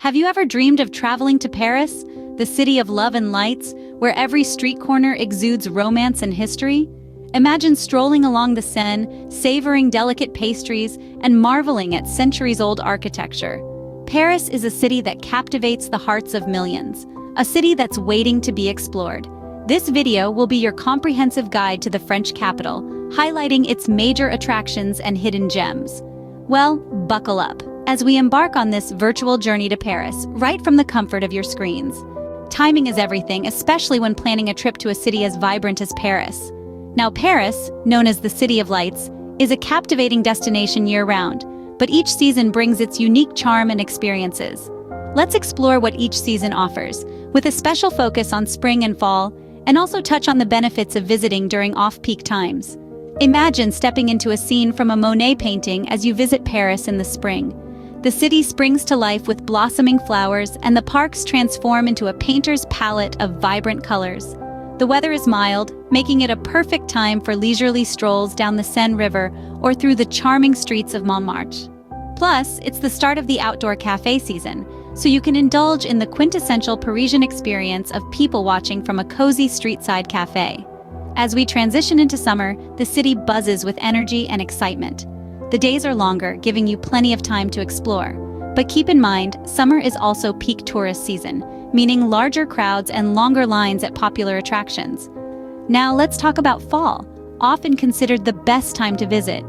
Have you ever dreamed of traveling to Paris, the city of love and lights, where every street corner exudes romance and history? Imagine strolling along the Seine, savoring delicate pastries, and marveling at centuries-old architecture. Paris is a city that captivates the hearts of millions, a city that's waiting to be explored. This video will be your comprehensive guide to the French capital, highlighting its major attractions and hidden gems. Well, buckle up as we embark on this virtual journey to Paris, right from the comfort of your screens. Timing is everything, especially when planning a trip to a city as vibrant as Paris. Now, Paris, known as the City of Lights, is a captivating destination year-round, but each season brings its unique charm and experiences. Let's explore what each season offers, with a special focus on spring and fall, and also touch on the benefits of visiting during off-peak times. Imagine stepping into a scene from a Monet painting as you visit Paris in the spring. The city springs to life with blossoming flowers, and the parks transform into a painter's palette of vibrant colors. The weather is mild, making it a perfect time for leisurely strolls down the Seine River or through the charming streets of Montmartre. Plus, it's the start of the outdoor café season, so you can indulge in the quintessential Parisian experience of people watching from a cozy street-side café. As we transition into summer, the city buzzes with energy and excitement. The days are longer, giving you plenty of time to explore. But keep in mind, summer is also peak tourist season, meaning larger crowds and longer lines at popular attractions. Now let's talk about fall, often considered the best time to visit.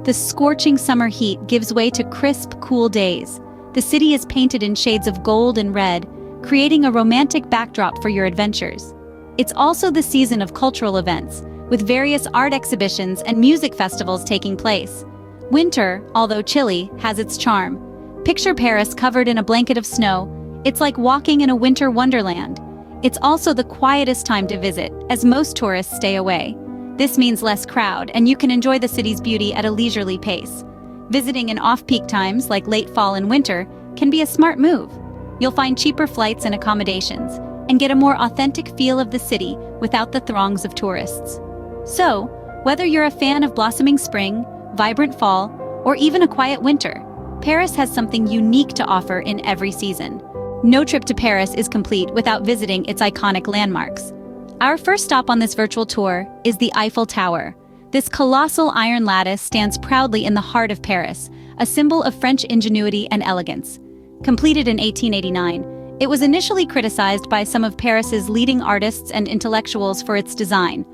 The scorching summer heat gives way to crisp, cool days. The city is painted in shades of gold and red, creating a romantic backdrop for your adventures. It's also the season of cultural events, with various art exhibitions and music festivals taking place. Winter, although chilly, has its charm. Picture Paris covered in a blanket of snow. It's like walking in a winter wonderland. It's also the quietest time to visit, as most tourists stay away. This means less crowd, and you can enjoy the city's beauty at a leisurely pace. Visiting in off-peak times, like late fall and winter, can be a smart move. You'll find cheaper flights and accommodations, and get a more authentic feel of the city without the throngs of tourists. So, whether you're a fan of blossoming spring, vibrant fall, or even a quiet winter, Paris has something unique to offer in every season. No trip to Paris is complete without visiting its iconic landmarks. Our first stop on this virtual tour is the Eiffel Tower. This colossal iron lattice stands proudly in the heart of Paris, a symbol of French ingenuity and elegance. Completed in 1889, it was initially criticized by some of Paris's leading artists and intellectuals for its design,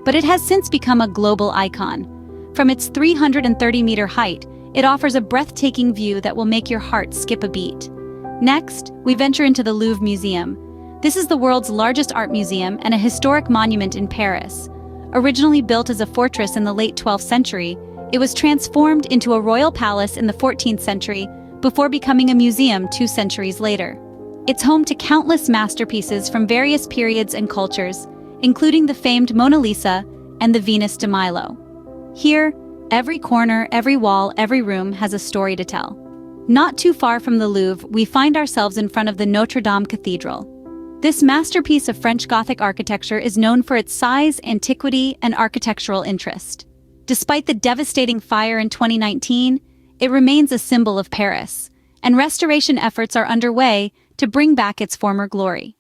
but it has since become a global icon. From its 330-meter height, it offers a breathtaking view that will make your heart skip a beat. Next, we venture into the Louvre Museum. This is the world's largest art museum and a historic monument in Paris. Originally built as a fortress in the late 12th century, it was transformed into a royal palace in the 14th century before becoming a museum 2 centuries later. It's home to countless masterpieces from various periods and cultures, including the famed Mona Lisa and the Venus de Milo. Here, every corner, every wall, every room has a story to tell. Not too far from the Louvre, we find ourselves in front of the Notre Dame Cathedral. This masterpiece of French Gothic architecture is known for its size, antiquity, and architectural interest. Despite the devastating fire in 2019, it remains a symbol of Paris, and restoration efforts are underway to bring back its former glory.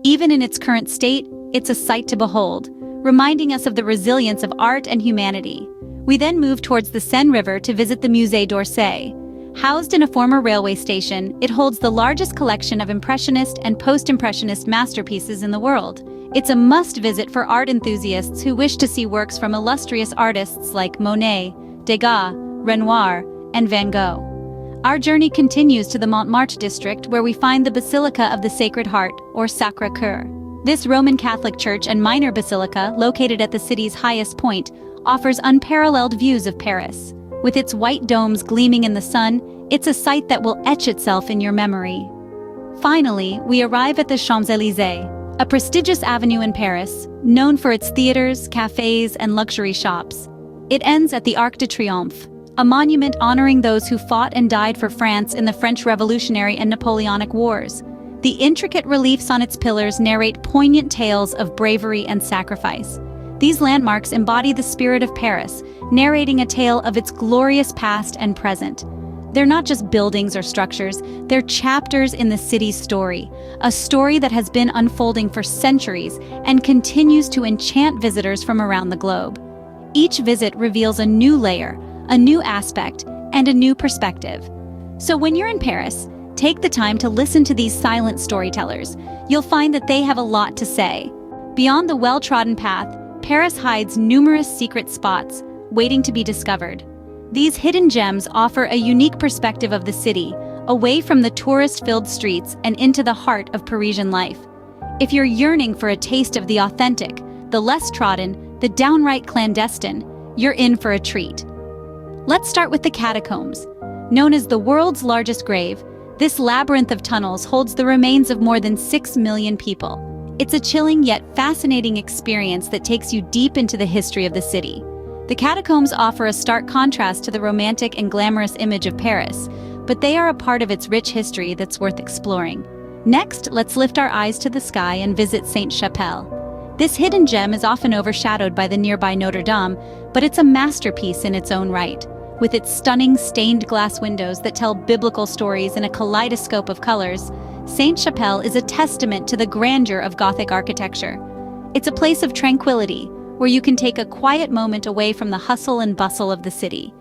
Even in its current state, it's a sight to behold, reminding us of the resilience of art and humanity. We then move towards the Seine River to visit the Musée d'Orsay. Housed in a former railway station, it holds the largest collection of Impressionist and Post-Impressionist masterpieces in the world. It's a must-visit for art enthusiasts who wish to see works from illustrious artists like Monet, Degas, Renoir, and Van Gogh. Our journey continues to the Montmartre district, where we find the Basilica of the Sacred Heart, or Sacré-Cœur. This Roman Catholic church and minor basilica, located at the city's highest point, offers unparalleled views of Paris. With its white domes gleaming in the sun, it's a sight that will etch itself in your memory. Finally, we arrive at the Champs-Élysées, a prestigious avenue in Paris, known for its theaters, cafés, and luxury shops. It ends at the Arc de Triomphe, a monument honoring those who fought and died for France in the French Revolutionary and Napoleonic Wars. The intricate reliefs on its pillars narrate poignant tales of bravery and sacrifice. These landmarks embody the spirit of Paris, narrating a tale of its glorious past and present. They're not just buildings or structures, they're chapters in the city's story, a story that has been unfolding for centuries and continues to enchant visitors from around the globe. Each visit reveals a new layer, a new aspect, and a new perspective. So when you're in Paris, take the time to listen to these silent storytellers. You'll find that they have a lot to say. Beyond the well-trodden path, Paris hides numerous secret spots waiting to be discovered. These hidden gems offer a unique perspective of the city, away from the tourist-filled streets and into the heart of Parisian life. If you're yearning for a taste of the authentic, the less trodden, the downright clandestine, you're in for a treat. Let's start with the catacombs. Known as the world's largest grave, this labyrinth of tunnels holds the remains of more than 6 million people. It's a chilling yet fascinating experience that takes you deep into the history of the city. The catacombs offer a stark contrast to the romantic and glamorous image of Paris, but they are a part of its rich history that's worth exploring. Next, let's lift our eyes to the sky and visit Sainte-Chapelle. This hidden gem is often overshadowed by the nearby Notre Dame, but it's a masterpiece in its own right. With its stunning stained glass windows that tell biblical stories in a kaleidoscope of colors, Sainte-Chapelle is a testament to the grandeur of Gothic architecture. It's a place of tranquility, where you can take a quiet moment away from the hustle and bustle of the city.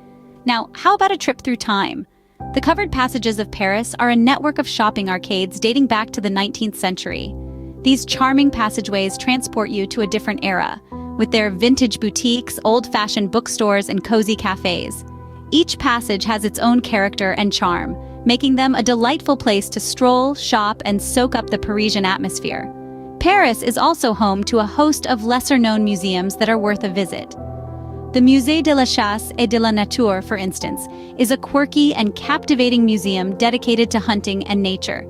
Now, how about a trip through time? The covered passages of Paris are a network of shopping arcades dating back to the 19th century. These charming passageways transport you to a different era, with their vintage boutiques, old-fashioned bookstores, and cozy cafes. Each passage has its own character and charm, making them a delightful place to stroll, shop, and soak up the Parisian atmosphere. Paris is also home to a host of lesser-known museums that are worth a visit. The Musée de la Chasse et de la Nature, for instance, is a quirky and captivating museum dedicated to hunting and nature.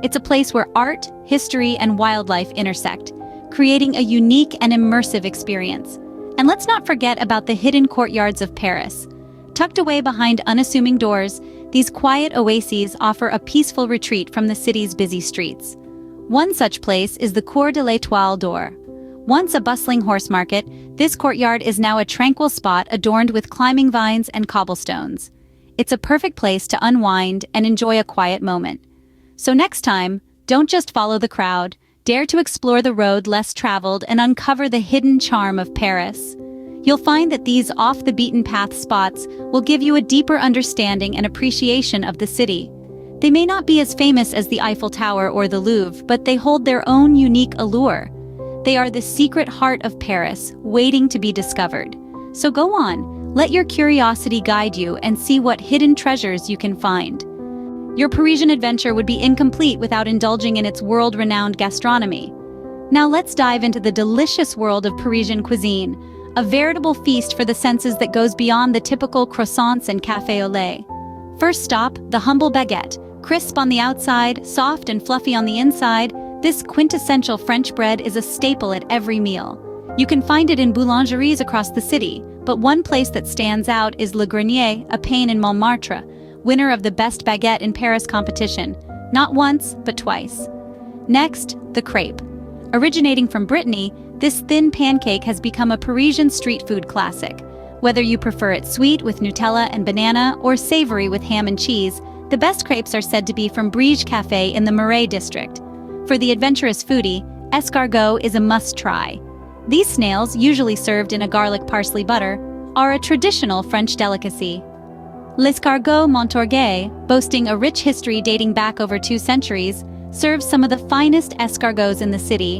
It's a place where art, history, and wildlife intersect, creating a unique and immersive experience. And let's not forget about the hidden courtyards of Paris. Tucked away behind unassuming doors, these quiet oases offer a peaceful retreat from the city's busy streets. One such place is the Cour de l'Étoile d'Or. Once a bustling horse market, this courtyard is now a tranquil spot adorned with climbing vines and cobblestones. It's a perfect place to unwind and enjoy a quiet moment. So next time, don't just follow the crowd, dare to explore the road less traveled and uncover the hidden charm of Paris. You'll find that these off-the-beaten-path spots will give you a deeper understanding and appreciation of the city. They may not be as famous as the Eiffel Tower or the Louvre, but they hold their own unique allure. They are the secret heart of Paris, waiting to be discovered. So go on, let your curiosity guide you and see what hidden treasures you can find. Your Parisian adventure would be incomplete without indulging in its world-renowned gastronomy. Now let's dive into the delicious world of Parisian cuisine, a veritable feast for the senses that goes beyond the typical croissants and café au lait. First stop, the humble baguette. Crisp on the outside, soft and fluffy on the inside, this quintessential French bread is a staple at every meal. You can find it in boulangeries across the city, but one place that stands out is Le Grenier, a pain in Montmartre, winner of the Best Baguette in Paris competition, not once, but twice. Next, the crepe. Originating from Brittany, this thin pancake has become a Parisian street food classic. Whether you prefer it sweet with Nutella and banana or savory with ham and cheese, the best crepes are said to be from Brige Café in the Marais district. For the adventurous foodie, escargot is a must-try. These snails, usually served in a garlic parsley butter, are a traditional French delicacy. L'escargot Montorgueil, boasting a rich history dating back over 2 centuries, serves some of the finest escargots in the city.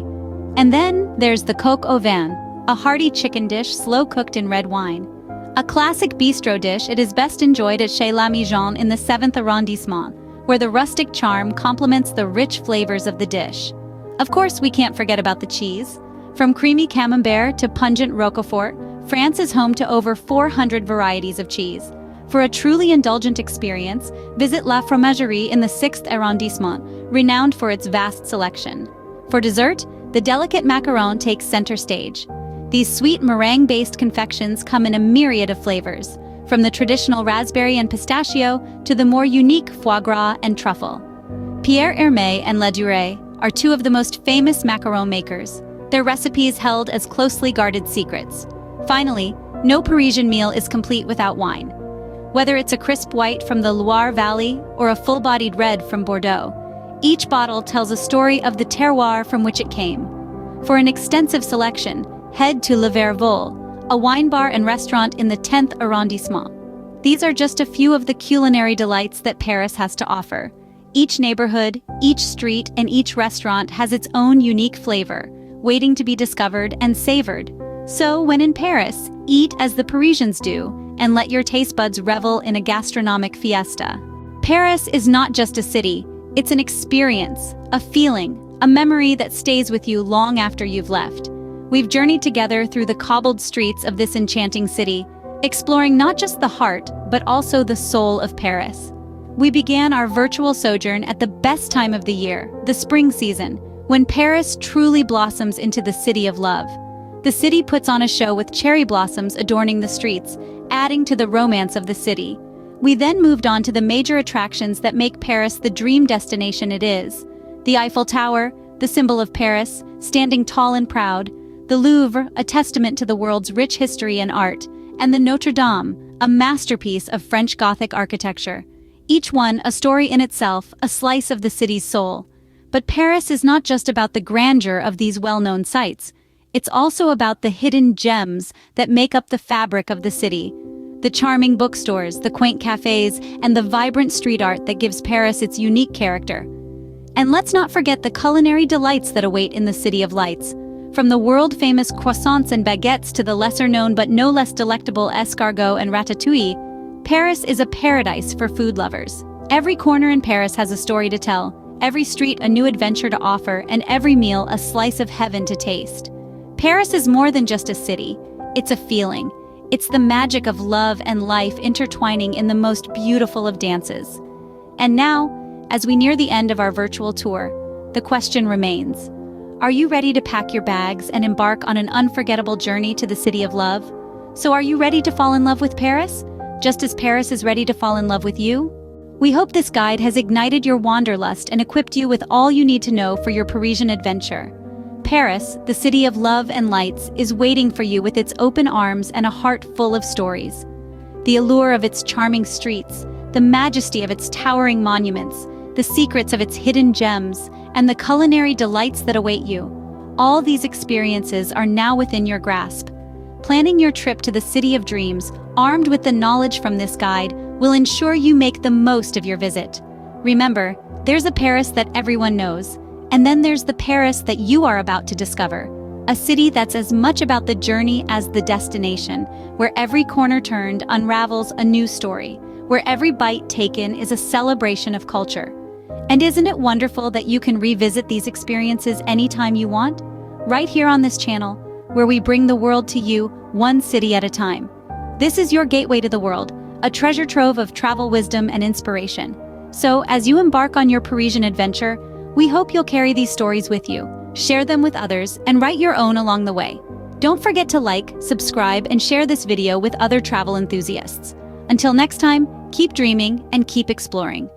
And then there's the coq au vin, a hearty chicken dish slow-cooked in red wine. A classic bistro dish, it is best enjoyed at Chez La Mijon in the 7th arrondissement, where the rustic charm complements the rich flavors of the dish. Of course, we can't forget about the cheese. From creamy camembert to pungent roquefort, France is home to over 400 varieties of cheese. For a truly indulgent experience, visit La Fromagerie in the 6th arrondissement, renowned for its vast selection. For dessert, the delicate macaron takes center stage. These sweet meringue-based confections come in a myriad of flavors, from the traditional raspberry and pistachio to the more unique foie gras and truffle. Pierre Hermé and La Durée are 2 of the most famous macaron makers, their recipes held as closely guarded secrets. Finally, no Parisian meal is complete without wine. Whether it's a crisp white from the Loire Valley or a full-bodied red from Bordeaux, each bottle tells a story of the terroir from which it came. For an extensive selection, head to Le Verre, a wine bar and restaurant in the 10th arrondissement. These are just a few of the culinary delights that Paris has to offer. Each neighborhood, each street, and each restaurant has its own unique flavor, waiting to be discovered and savored. So, when in Paris, eat as the Parisians do, and let your taste buds revel in a gastronomic fiesta. Paris is not just a city, it's an experience, a feeling, a memory that stays with you long after you've left. We've journeyed together through the cobbled streets of this enchanting city, exploring not just the heart, but also the soul of Paris. We began our virtual sojourn at the best time of the year, the spring season, when Paris truly blossoms into the city of love. The city puts on a show with cherry blossoms adorning the streets, adding to the romance of the city. We then moved on to the major attractions that make Paris the dream destination it is. The Eiffel Tower, the symbol of Paris, standing tall and proud, the Louvre, a testament to the world's rich history and art, and the Notre Dame, a masterpiece of French Gothic architecture. Each one a story in itself, a slice of the city's soul. But Paris is not just about the grandeur of these well-known sites. It's also about the hidden gems that make up the fabric of the city. The charming bookstores, the quaint cafés, and the vibrant street art that gives Paris its unique character. And let's not forget the culinary delights that await in the City of Lights. From the world-famous croissants and baguettes to the lesser-known but no less delectable escargot and ratatouille, Paris is a paradise for food lovers. Every corner in Paris has a story to tell, every street a new adventure to offer, and every meal a slice of heaven to taste. Paris is more than just a city, it's a feeling. It's the magic of love and life intertwining in the most beautiful of dances. And now, as we near the end of our virtual tour, the question remains. Are you ready to pack your bags and embark on an unforgettable journey to the City of Love? So are you ready to fall in love with Paris? Just as Paris is ready to fall in love with you? We hope this guide has ignited your wanderlust and equipped you with all you need to know for your Parisian adventure. Paris, the city of love and lights, is waiting for you with its open arms and a heart full of stories. The allure of its charming streets, the majesty of its towering monuments, the secrets of its hidden gems, and the culinary delights that await you. All these experiences are now within your grasp. Planning your trip to the City of Dreams, armed with the knowledge from this guide, will ensure you make the most of your visit. Remember, there's a Paris that everyone knows, and then there's the Paris that you are about to discover. A city that's as much about the journey as the destination, where every corner turned unravels a new story, where every bite taken is a celebration of culture. And isn't it wonderful that you can revisit these experiences anytime you want? Right here on this channel, where we bring the world to you, one city at a time. This is your gateway to the world, a treasure trove of travel wisdom and inspiration. So, as you embark on your Parisian adventure, we hope you'll carry these stories with you, share them with others, and write your own along the way. Don't forget to like, subscribe, and share this video with other travel enthusiasts. Until next time, keep dreaming and keep exploring.